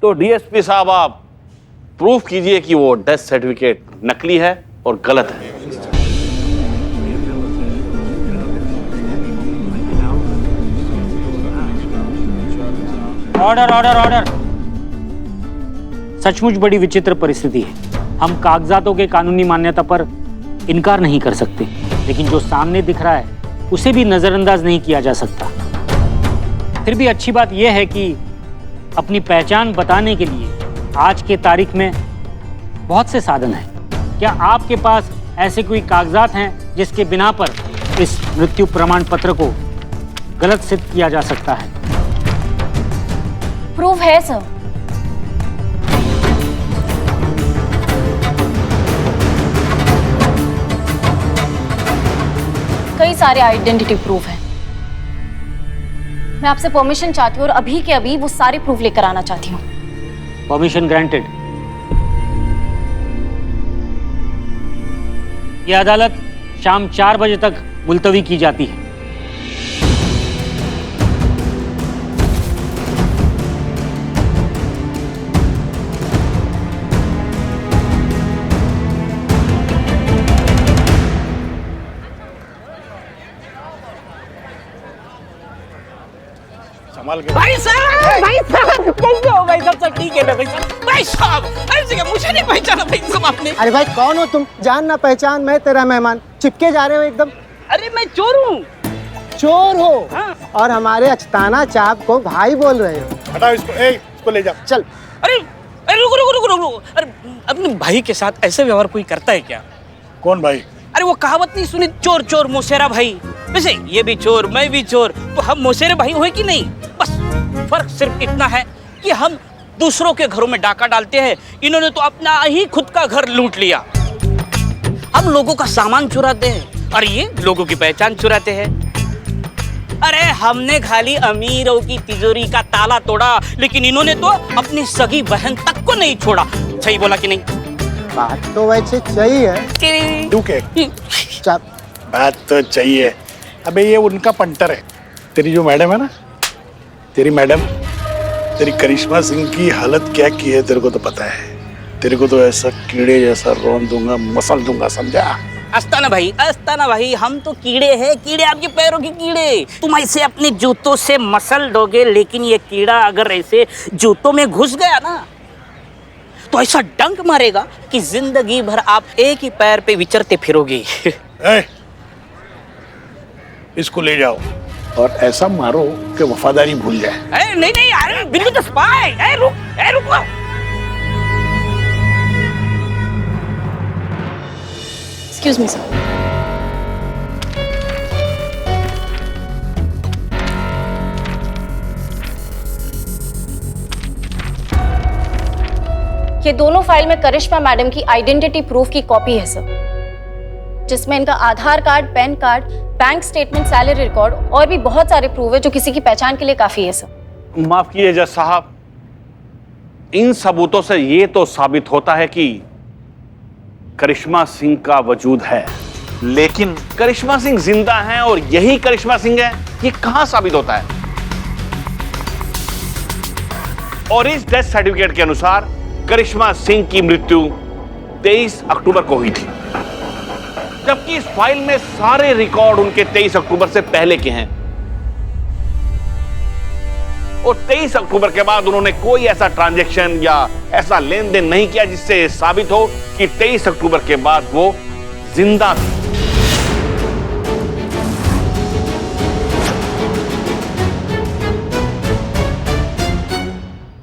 तो डीएसपी साहब आप प्रूफ कीजिए कि वो डेथ सर्टिफिकेट नकली है और गलत है। Order order order. सचमुच बड़ी विचित्र परिस्थिति है। हम कागजातों के कानूनी मान्यता पर इनकार नहीं कर सकते, लेकिन जो सामने दिख रहा है उसे भी नजरअंदाज नहीं किया जा सकता। फिर भी अच्छी बात यह है कि अपनी पहचान बताने के लिए आज के तारीख में बहुत से साधन हैं। क्या आपके पास ऐसे कोई कागजात हैं जिसके बिना पर इस मृत्यु प्रमाण पत्र को गलत सिद्ध किया जा सकता है? प्रूफ है सर। कई सारे आइडेंटिटी प्रूफ हैं। मैं आपसे परमिशन चाहती हूँ और अभी के अभी वो सारे प्रूफ लेकर आना चाहती हूँ। Permission granted. यह अदालत शाम 4 बजे तक मुलतवी की जाती है। भाई साहब कैसे हो भाई? सब ठीक है ना भाई साहब? भाई साहब ऐसे क्या मुझे नहीं पहचाना भाई साहब आपने? अरे भाई कौन हो तुम? जान ना पहचान, मैं तेरा मेहमान। चिपके जा रहे हो एकदम। अरे मैं चोर हूँ। चोर हो? हाँ। और हमारे अचताना चाप को भाई बोल रहे हो? हटाओ इसको, इसको ले जाओ। चल। अरे अरे रुको रुको रुको रुको। अरे अपने भाई के साथ ऐसे व्यवहार कोई करता है क्या? कौन भाई? अरे वो कहावत नहीं सुनी, चोर चोर मोसेरा भाई? वैसे ये भी चोर मैं भी चोर, तो हम मोसेरे भाई हुए कि नहीं? बस फर्क सिर्फ इतना है कि हम दूसरों के घरों में डाका डालते हैं, इन्होंने तो अपना ही खुद का घर लूट लिया। हम लोगों का सामान चुराते हैं और ये लोगों की पहचान चुराते हैं। अरे हमने खाली अमीरों की तिजोरी का ताला तोड़ा, लेकिन इन्होंने तो अपनी सगी बहन तक को नहीं छोड़ा। सही बोला कि नहीं? बात तो वैसे चाहिए। चुप। बात तो चाहिए। अबे ये उनका पंटर है। तेरी जो मैडम है ना, तेरी मैडम, तेरी करिश्मा सिंह की हालत क्या की है तेरे को तो पता है। तेरे को तो ऐसा कीड़े जैसा रौंद दूंगा, मसल दूंगा, समझा? अस्ताना भाई हम तो कीड़े हैं, कीड़े आपके पैरों के कीड़े। तुम ऐसे अपने जूतों से मसल दोगे, लेकिन ये कीड़ा अगर ऐसे जूतों में घुस गया ना तो ऐसा डंक मारेगा कि जिंदगी भर आप एक ही पैर पे विचरते फिरोगे। इसको ले जाओ और ऐसा मारो कि वफादारी भूल जाए। नहीं अरे बिल्कुल तो स्पाई। रुक। Excuse me sir. ये दोनों फाइल में करिश्मा मैडम की आइडेंटिटी प्रूफ की कॉपी है सर, जिसमें इनका Aadhaar card, PAN card, bank statement, salary record और भी बहुत सारे प्रूफ है जो किसी की पहचान के लिए काफी है सर। माफ कीजिए जज साहब, इन सबूतों से ये तो साबित होता है कि करिश्मा सिंह का वजूद है, लेकिन करिश्मा सिंह जिंदा हैं और यही करिश्मा सिंह है, ये कहां साबित होता है? और इस डेथ सर्टिफिकेट के अनुसार करिश्मा सिंह की मृत्यु 23 अक्टूबर को हुई थी, जबकि इस फाइल में सारे रिकॉर्ड उनके 23 अक्टूबर से पहले के हैं और 23 अक्टूबर के बाद उन्होंने कोई ऐसा ट्रांजैक्शन या ऐसा लेन देन नहीं किया जिससे साबित हो कि 23 अक्टूबर के बाद वो जिंदा थी।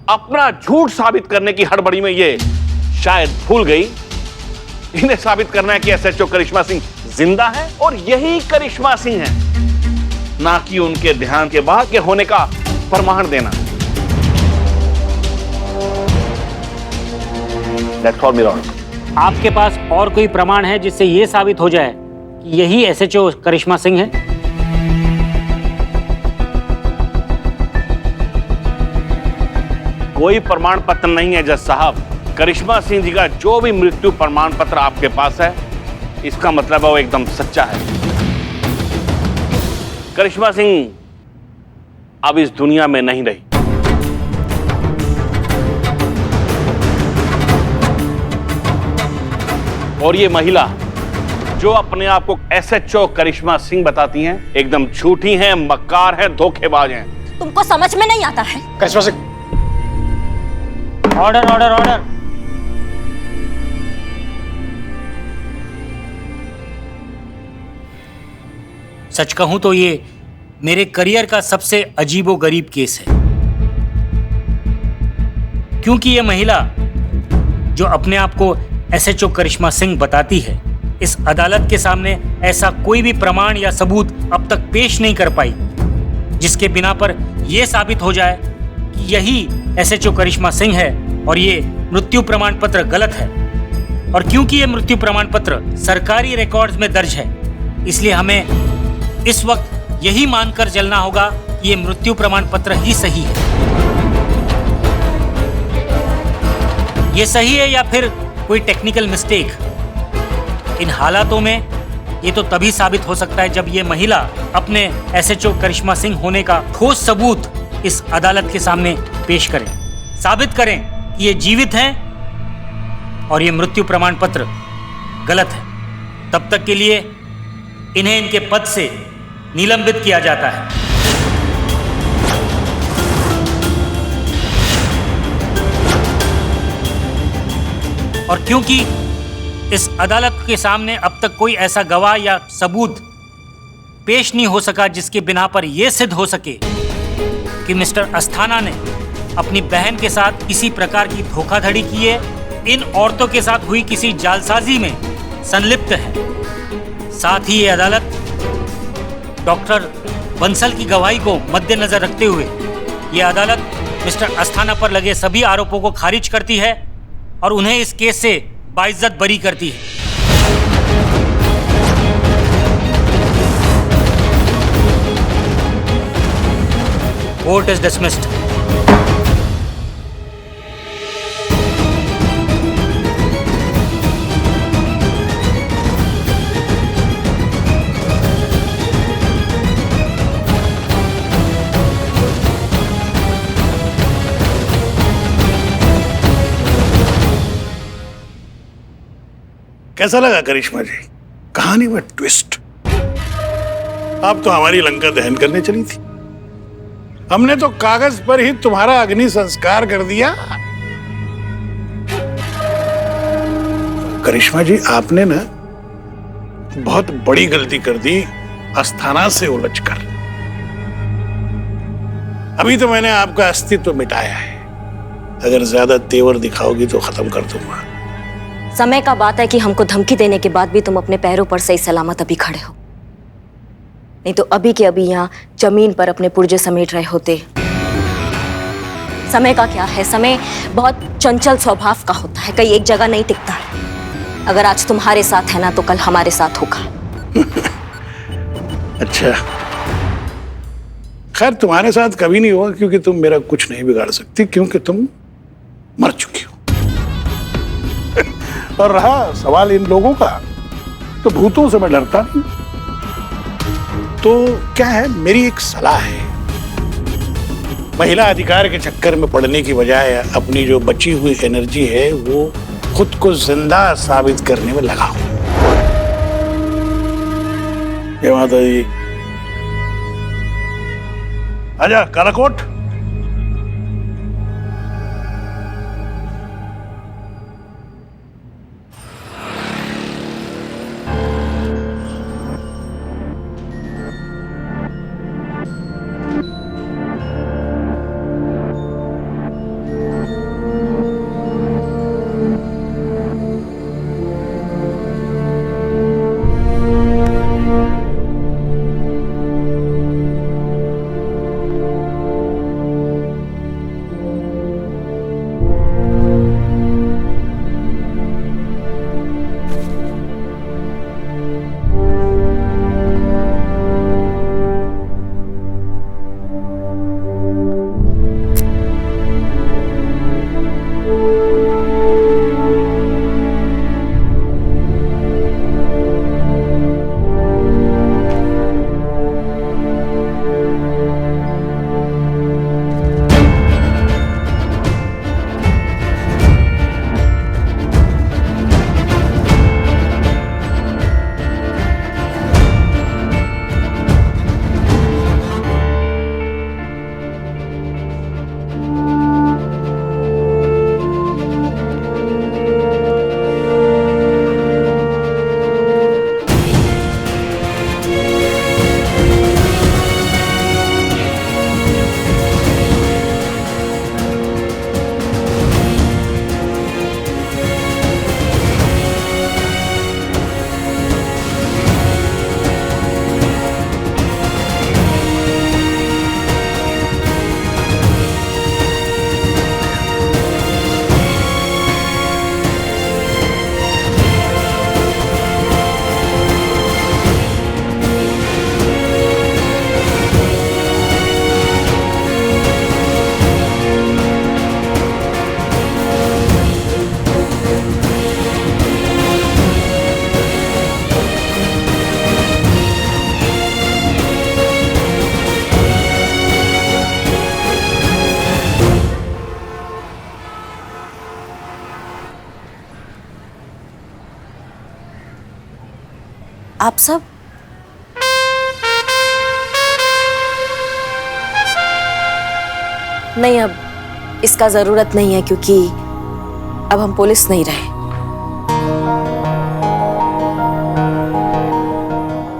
अपना झूठ साबित करने की हड़बड़ी में ये शायद भूल गई इन्हें साबित करना है कि एसएचओ करिश्मा सिंह जिंदा है और यही करिश्मा सिंह है, ना कि उनके ध्यान के बाहर के होने का प्रमाण देना। That's all, मेरा ऑर्डर। आपके पास और कोई प्रमाण है जिससे यह साबित हो जाए कि यही एसएचओ करिश्मा सिंह है? कोई प्रमाण पत्र नहीं है जज साहब। करिश्मा सिंह जी का जो भी मृत्यु प्रमाण पत्र आपके पास है, इसका मतलब है वो एकदम सच्चा है। करिश्मा सिंह अब इस दुनिया में नहीं रही। और ये महिला जो अपने आप को एसएचओ करिश्मा सिंह बताती हैं, एकदम झूठी हैं, मक्कार हैं, धोखेबाज हैं। तुमको समझ में नहीं आता है? करिश्मा सिंह, ऑर्डर ऑर्डर ऑर्डर। सच कहूं तो ये मेरे करियर का सबसे अजीबोगरीब केस है, क्योंकि ये महिला जो अपने आप को एसएचओ करिश्मा सिंह बताती है, इस अदालत के सामने ऐसा कोई भी प्रमाण या सबूत अब तक पेश नहीं कर पाई जिसके बिना पर यह साबित हो जाए कि यही एसएचओ करिश्मा सिंह है और ये मृत्यु प्रमाण पत्र गलत है। और क्योंकि ये मृत्यु प्रमाण पत्र सरकारी रिकॉर्ड्स में दर्ज है, इसलिए हमें इस वक्त यही मानकर चलना होगा कि ये मृत्यु प्रमाण पत्र ही सही है। ये सही है या फिर कोई टेक्निकल मिस्टेक, इन हालातों में ये तो तभी साबित हो सकता है जब ये महिला अपने एसएचओ करिश्मा सिंह होने का ठोस सबूत इस अदालत के सामने पेश करें, साबित करें कि ये जीवित हैं और ये मृत्यु प्रमाण पत्र गलत है। तब तक के लिए इन्हें इनके पद से निलंबित किया जाता है। और क्योंकि इस अदालत के सामने अब तक कोई ऐसा गवाह या सबूत पेश नहीं हो सका जिसके बिना पर यह सिद्ध हो सके कि मिस्टर अस्थाना ने अपनी बहन के साथ किसी प्रकार की धोखाधड़ी की है, इन औरतों के साथ हुई किसी जालसाजी में संलिप्त है। साथ ही ये अदालत डॉक्टर बंसल की गवाही को मद्देनजर रखते हुए ये अदालत मिस्टर अस्थाना पर लगे सभी आरोपों को खारिज करती है और उन्हें इस केस से बाइज्जत बरी करती है। Court is dismissed. कैसा लगा करिश्मा जी? कहानी में ट्विस्ट। आप तो हमारी लंका दहन करने चली थी, हमने तो कागज पर ही तुम्हारा अग्नि संस्कार कर दिया। करिश्मा जी, आपने ना बहुत बड़ी गलती कर दी अस्थाना से उलझकर। अभी तो मैंने आपका अस्तित्व मिटाया है, अगर ज्यादा तेवर दिखाओगी तो खत्म कर दूंगा। समय का बात है कि हमको धमकी देने के बाद भी तुम अपने पैरों पर सही सलामत अभी खड़े हो, नहीं तो अभी के अभी यहाँ जमीन पर अपने पुर्जे समेट रहे होते। समय का क्या है, समय बहुत चंचल स्वभाव का होता है, कहीं एक जगह नहीं टिकता है। अगर आज तुम्हारे साथ है ना तो कल हमारे साथ होगा। अच्छा, खैर तुम्हारे साथ कभी नहीं होगा, क्योंकि तुम मेरा कुछ नहीं बिगाड़ सकती, क्योंकि तुम मर चुकी हो। और रहा सवाल इन लोगों का, तो भूतों से मैं डरता नहीं। तो क्या है, मेरी एक सलाह है, महिला अधिकार के चक्कर में पड़ने की बजाय अपनी जो बची हुई एनर्जी है वो खुद को जिंदा साबित करने में लगाओ। जय माता दी। आजा कालाकोट। आप सब? नहीं, अब इसका जरूरत नहीं है क्योंकि अब हम पुलिस नहीं रहे।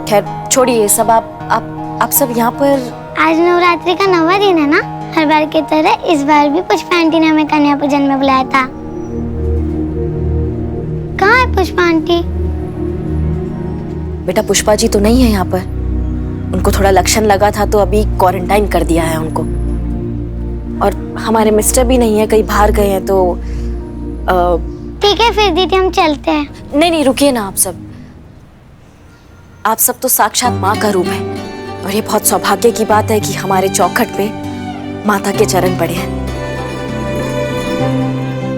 खैर छोड़िए ये सब। आप सब यहाँ पर? आज नवरात्रि का 9वां दिन है ना। हर बार की तरह इस बार भी पुष्पा आंटी ने हमें कन्या पूजन में बुलाया था। कहाँ है पुष्पा आंटी? बेटा पुष्पा जी तो नहीं है यहाँ पर। उनको थोड़ा लक्षण लगा था तो अभी क्वारंटाइन कर दिया है उनको। और हमारे मिस्टर भी नहीं है, कहीं बाहर गए हैं तो ठीक है फिर दीदी हम चलते हैं। नहीं रुकिए ना। आप सब तो साक्षात माँ का रूप है और ये बहुत सौभाग्य की बात है कि हमारे चौखट पे माता के चरण पड़े हैं।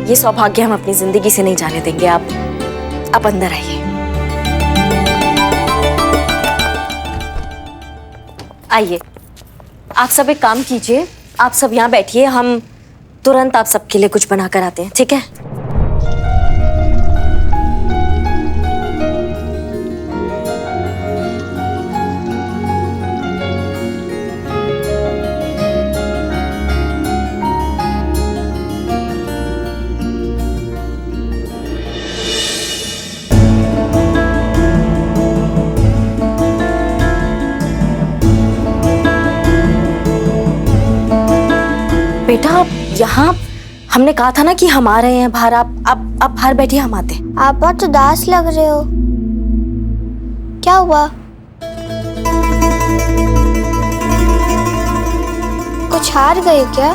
ये सौभाग्य हम अपनी जिंदगी से नहीं जाने देंगे। आप अंदर आइए। आइए, आप सब एक काम कीजिए, आप सब यहाँ बैठिए, हम तुरंत आप सबके लिए कुछ बना कर आते हैं, ठीक है? बेटा यहाँ हमने कहा था ना कि हम आ रहे हैं बाहर। आप बाहर बैठिए, हम आते हैं। आप बहुत उदास लग रहे हो, क्या हुआ? कुछ हार गए क्या?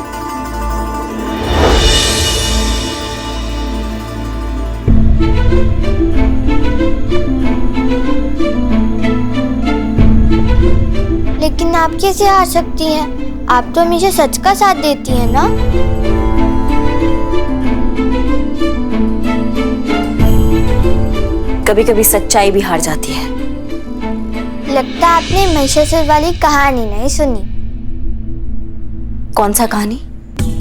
लेकिन आप कैसे हार सकती हैं? आप तो हमेशा सच का साथ देती हैं ना। कभी कभी सच्चाई भी हार जाती है। लगता है आपने महिषासुर वाली कहानी नहीं सुनी। कौन सा कहानी?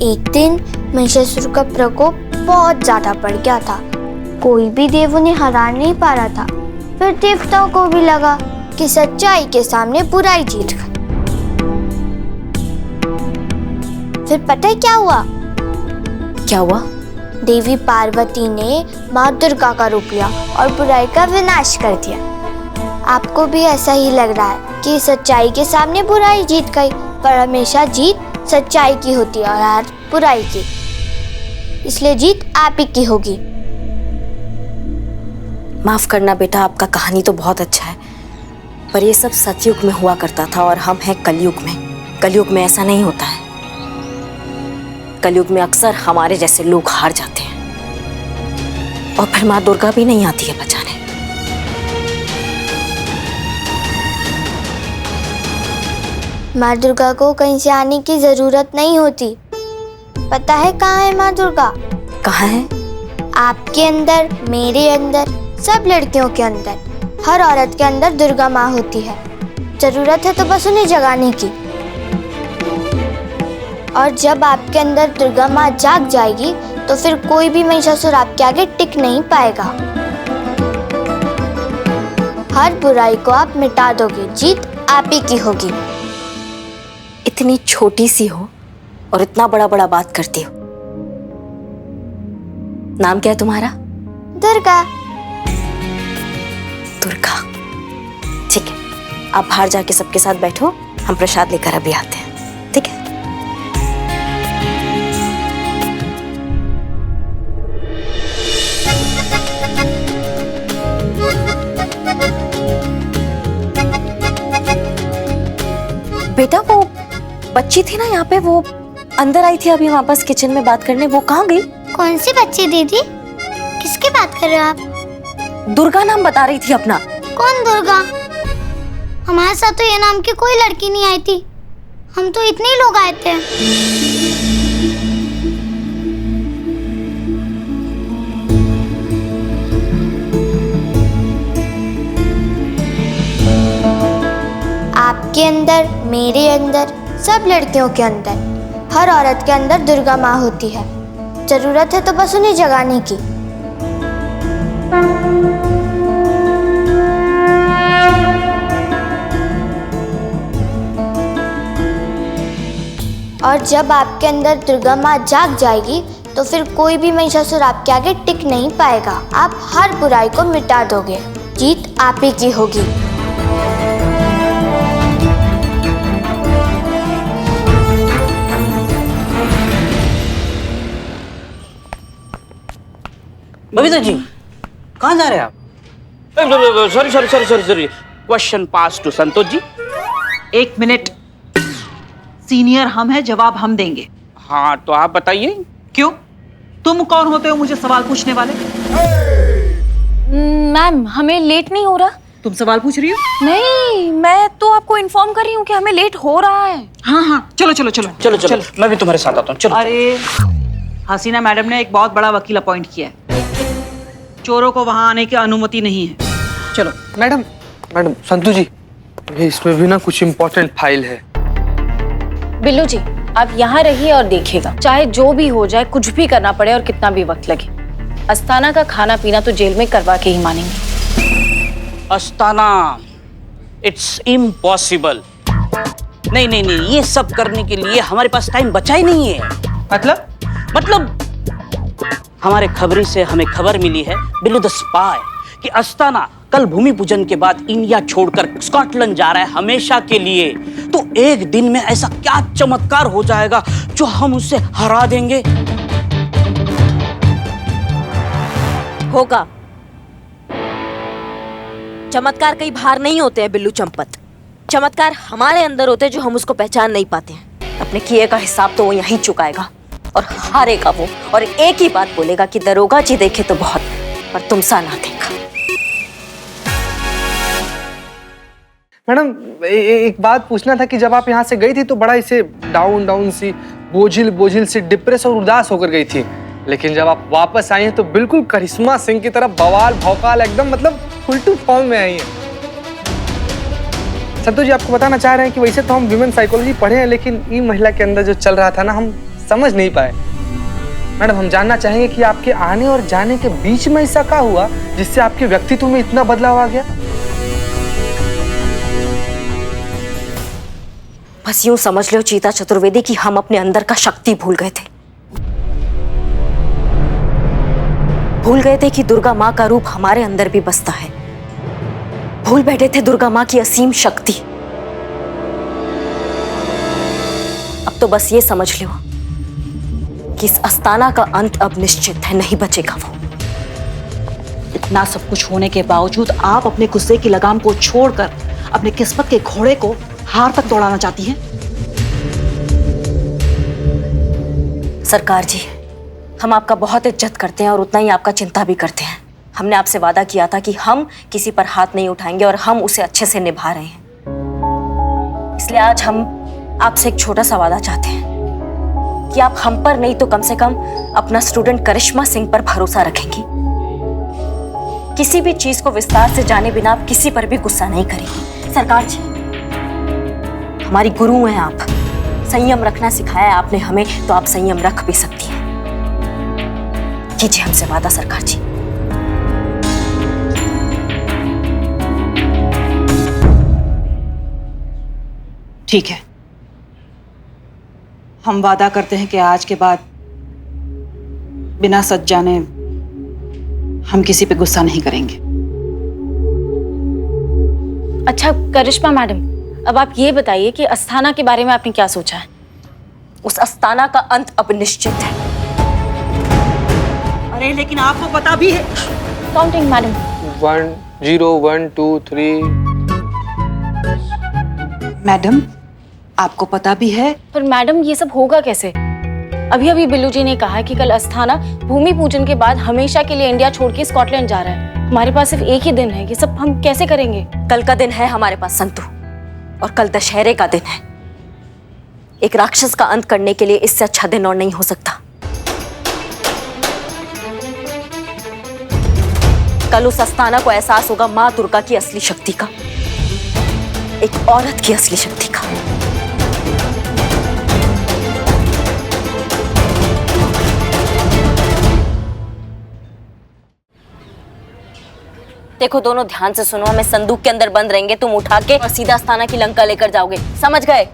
एक दिन महिषासुर का प्रकोप बहुत ज्यादा बढ़ गया था। कोई भी देव उन्हें हरा नहीं पा रहा था। फिर देवताओं को भी लगा कि सच्चाई के सामने बुराई जीत गई। फिर पता है क्या हुआ? क्या हुआ? देवी पार्वती ने माँ दुर्गा का रूप लिया और बुराई का विनाश कर दिया। आपको भी ऐसा ही लग रहा है कि सच्चाई के सामने बुराई जीत गई, पर हमेशा जीत सच्चाई की होती है और हार बुराई की। इसलिए जीत आप ही की होगी। माफ करना बेटा, आपका कहानी तो बहुत अच्छा है, पर ये सब सतयुग में हुआ करता था और हम हैं कलयुग में। कलयुग में ऐसा नहीं होता है। कलयुग में अक्सर हमारे जैसे लोग हार जाते हैं और फिर माँ दुर्गा भी नहीं आती है बचाने। माँ दुर्गा को कहीं से आने की जरूरत नहीं होती। पता है कहाँ है माँ दुर्गा? कहाँ है? आपके अंदर, मेरे अंदर, सब लड़कियों के अंदर, हर औरत के अंदर दुर्गा माँ होती है। जरूरत है तो बस उन्हें जगाने की। और जब आपके अंदर दुर्गा माँ जाग जाएगी तो फिर कोई भी महिषासुर आपके आगे टिक नहीं पाएगा। हर बुराई को आप मिटा दोगे, जीत आप ही की होगी। इतनी छोटी सी हो और इतना बड़ा बड़ा बात करती हो। नाम क्या है तुम्हारा? दुर्गा। दुर्गा, ठीक है। आप बाहर जाके सबके साथ बैठो, हम प्रसाद लेकर अभी आते हैं, ठीक है? बेटा वो बच्ची थी ना यहाँ पे, वो अंदर आई थी अभी वापस किचन में बात करने, वो कहाँ गई? कौन सी बच्ची दीदी? किसकी बात कर रहे हो आप? दुर्गा नाम बता रही थी अपना। कौन दुर्गा? हमारे साथ तो ये नाम की कोई लड़की नहीं आई थी। हम तो इतने ही लोग आए थे। आपके अंदर, मेरे अंदर, सब लड़कियों के अंदर, हर औरत के अंदर दुर्गा माँ होती है। जरूरत है तो बस उन्हें जगाने की। और जब आपके अंदर दुर्गा माँ जाग जाएगी तो फिर कोई भी महिषासुर आपके आगे टिक नहीं पाएगा। आप हर बुराई को मिटा दोगे। जीत आप ही की होगी। बबीता जी कहाँ जा रहे हैं आप? Sorry question pass to Santosh ji. 1 minute. Senior हम हैं, जवाब हम देंगे। हाँ तो आप बताइए। क्यों? तुम कौन होते हो मुझे सवाल पूछने वाले? मैम हमें लेट नहीं हो रहा? तुम सवाल पूछ रही हो? नहीं, मैं तो आपको इन्फॉर्म कर रही हूँ कि हमें लेट हो रहा है। हाँ, चलो चलो चलो चलो चलो मैं भी तुम्हारे साथ आता हूँ। चलो। अरे हसीना मैडम ने एक बहुत बड़ा वकील अपॉइंट किया है। चोरों को वहां आने की अनुमति नहीं है। चलो। मैडम संतु जी, ये इसमें भी ना कुछ इम्पोर्टेंट फाइल है। बिल्लू जी आप यहाँ रहिए और देखिएगा, चाहे जो भी हो जाए, कुछ भी करना पड़े और कितना भी वक्त लगे, अस्थाना का खाना पीना तो जेल में करवा के ही मानेंगे। Asthana, it's impossible. नहीं, ये सब करने के लिए हमारे पास टाइम बचा ही नहीं है। मतलब हमारे खबरी से हमें खबर मिली है, बिल्लू द स्पाई, कि अस्थाना कल भूमि पूजन के बाद इंडिया छोड़कर स्कॉटलैंड जा रहा है हमेशा के लिए। तो एक दिन में ऐसा क्या चमत्कार हो जाएगा जो हम उससे हरा देंगे? होगा। चमत्कार कई बाहर नहीं होते हैं बिल्लू चंपत। चमत्कार हमारे अंदर होते हैं जो हम उसको पहचान नहीं पाते हैं। अपने किए का हिसाब तो वो यहीं चुकाएगा और हारेगा वो, और एक ही बात बोलेगा कि दरोगा जी देखे तो बहुत, पर तुम सा ना देखा। मैडम एक बात पूछना था कि जब आप यहाँ से गई थी तो बड़ा इसे डाउन सी, बोझिल सी, डिप्रेस और उदास होकर गई थी, लेकिन जब आप वापस आई हैं तो बिल्कुल करिश्मा सिंह की तरह बवाल भौकाल एकदम मतलब फुल टू फॉर्म में आई हैं। संतोष जी आपको बताना चाह रहे हैं कि वैसे तो हम ह्यूमन साइकोलॉजी पढ़े हैं, लेकिन ये महिला के अंदर जो चल रहा था ना, हम समझ नहीं पाए। मैडम हम जानना चाहेंगे कि आपके आने और जाने के बीच में ऐसा क्या हुआ जिससे आपके व्यक्तित्व में इतना बदलाव आ गया? बस यूं समझ लो चीता चतुर्वेदी कि हम अपने अंदर का शक्ति भूल गए थे। भूल गए थे कि दुर्गा माँ का रूप हमारे अंदर भी बसता है। भूल बैठे थे दुर्गा माँ की असीम शक्ति। अब तो बस ये समझ लो कि इस अस्थाना का अंत अब निश्चित है, नहीं बचेगा वो। इतना सब कुछ होने के बावजूद आप अपने गुस्से की लगाम को छोड़कर अपने किस्मत के घोड़े को हार तक दौड़ाना चाहती हैं। सरकार जी, हम आपका बहुत इज्जत करते हैं और उतना ही आपका चिंता भी करते हैं। हमने आपसे वादा किया था कि हम किसी पर हाथ नहीं उठाएंगे और हम उसे अच्छे से निभा रहे हैं। इसलिए आज हम आपसे एक छोटा सा वादा चाहते हैं कि आप हम पर नहीं तो कम से कम अपना स्टूडेंट करिश्मा सिंह पर भरोसा रखेंगी। किसी भी चीज को विस्तार से जाने बिना आप किसी पर भी गुस्सा नहीं करेंगी। सरकार जी, हमारी गुरु हैं आप, संयम रखना सिखाया है आपने हमें, तो आप संयम रख भी सकती हैं। कीजिए हमसे वादा सरकार जी। ठीक है, हम वादा करते हैं कि आज के बाद बिना सच जाने हम किसी पे गुस्सा नहीं करेंगे। अच्छा करिश्मा मैडम, अब आप ये बताइए कि अस्थाना के बारे में आपने क्या सोचा है? उस अस्थाना का अंत अब निश्चित है। अरे लेकिन आपको पता भी है। Counting madam. 1 0 1 2 3। मैडम आपको पता भी है। पर मैडम ये सब होगा कैसे? अभी अभी बिल्लू जी ने कहा कि कल अस्थाना भूमि पूजन के बाद हमेशा के लिए इंडिया छोड़ के स्कॉटलैंड जा रहा है। हमारे पास सिर्फ एक ही दिन है, ये सब हम कैसे करेंगे? कल का दिन है हमारे पास संतु, और कल दशहरे का दिन है। एक राक्षस का अंत करने के लिए इससे अच्छा दिन और नहीं हो सकता। कल उस अस्थाना को एहसास होगा मां दुर्गा की असली शक्ति का, एक औरत की असली शक्ति का। देखो दोनों ध्यान से सुनो, हमें संदूक के अंदर बंद रहेंगे, तुम उठा के और सीधा अस्थाना की लंका लेकर जाओगे, समझ गए?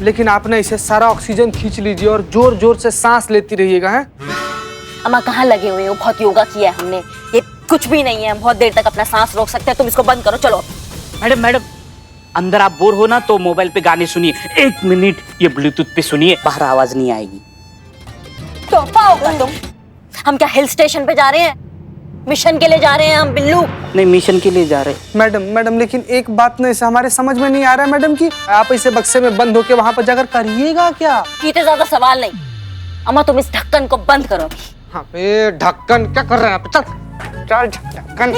लेकिन आप ना इसे सारा ऑक्सीजन खींच लीजिए और जोर जोर से सांस लेती रहिएगा। है अम्मा कहाँ लगे हुए हो? बहुत योगा किया है हमने, ये कुछ भी नहीं है। हम बहुत देर तक अपना सांस रोक सकते हैं। तुम इसको बंद करो, चलो। मैडम अंदर आप बोर हो ना तो मोबाइल पे गाने सुनिए। 1 मिनट ये ब्लूटूथ पे सुनिए, बाहर आवाज नहीं आएगी। तो पाओगा तुम? हम क्या हिल स्टेशन पे जा रहे हैं? मिशन के लिए जा रहे हैं हम बिल्लू। नहीं, मिशन के लिए जा रहे। मैडम लेकिन एक बात ना इसे हमारे समझ में नहीं आ रहा है मैडम कि आप इसे बक्से में बंद होके वहां पर जाकर करिएगा क्या? इतने ज्यादा सवाल नहीं। अम्मा तुम इस ढक्कन को बंद करो अभी। हाँ, ये ढक्कन क्या कर रहे हैं आप? चल ढक्कन।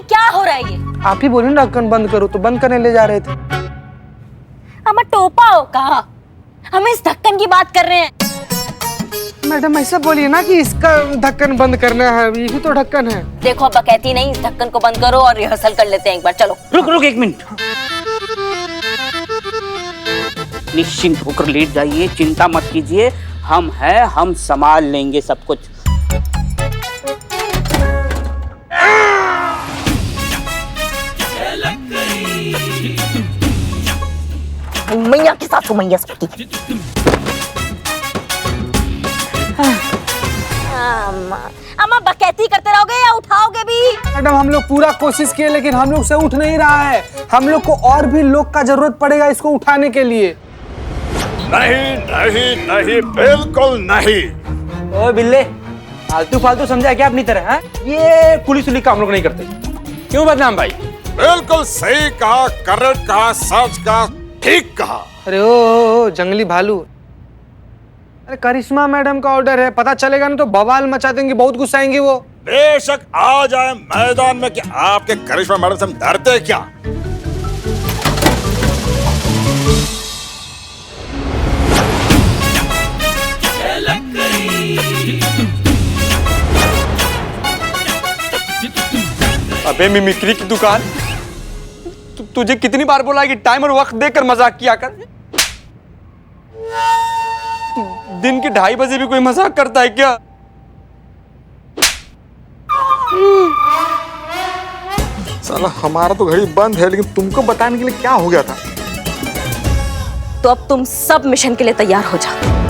क्या हो रहा है ये? आप ही बोले ना ढक्कन बंद करो, तो बंद करने ले जा रहे थे। अम्मा टोपा हो कहा? हम इस ढक्कन की बात कर रहे हैं। मैडम ऐसा बोलिए ना कि इसका ढक्कन बंद करना है, ये भी तो ढक्कन है। देखो अब कहती नहीं, इस ढक्कन को बंद करो और रिहर्सल कर लेते हैं एक बार। चलो रुक 1 मिनट। निश्चिंत होकर लेट जाइए, चिंता मत कीजिए, हम हैं, हम संभाल लेंगे सब कुछ। मैया के साथ मैया सबकी। अम्मा बकैती करते रहोगे या उठाओगे भी? मैडम हम लोग पूरा कोशिश किए लेकिन हम लोग से उठ नहीं रहा है। हम लोग को और भी लोग का जरूरत पड़ेगा इसको उठाने के लिए। नहीं, बिल्कुल नहीं। ओ बिल्ले, फालतू समझा क्या अपनी तरह? है ये पुलिस उलिस का हम लोग नहीं करते। क्यों बदनाम भाई? बिल्कुल सही कहा, करेक्ट कहा, सच कहा, ठीक कहा। अरे ओ जंगली भालू, अरे करिश्मा मैडम का ऑर्डर है, पता चलेगा ना तो बवाल मचा देंगे, बहुत गुस्साएंगे वो। बेशक आ जाए मैदान में कि आपके करिश्मा मैडम से हम डरते क्या? अबे मिमिक्री की दुकान, तुझे कितनी बार बोला है कि टाइम और वक्त देकर मजाक किया कर? दिन के 2:30 बजे भी कोई मजाक करता है क्या? साला हमारा तो घड़ी बंद है, लेकिन तुमको बताने के लिए क्या हो गया था? तो अब तुम सब मिशन के लिए तैयार हो जाओ।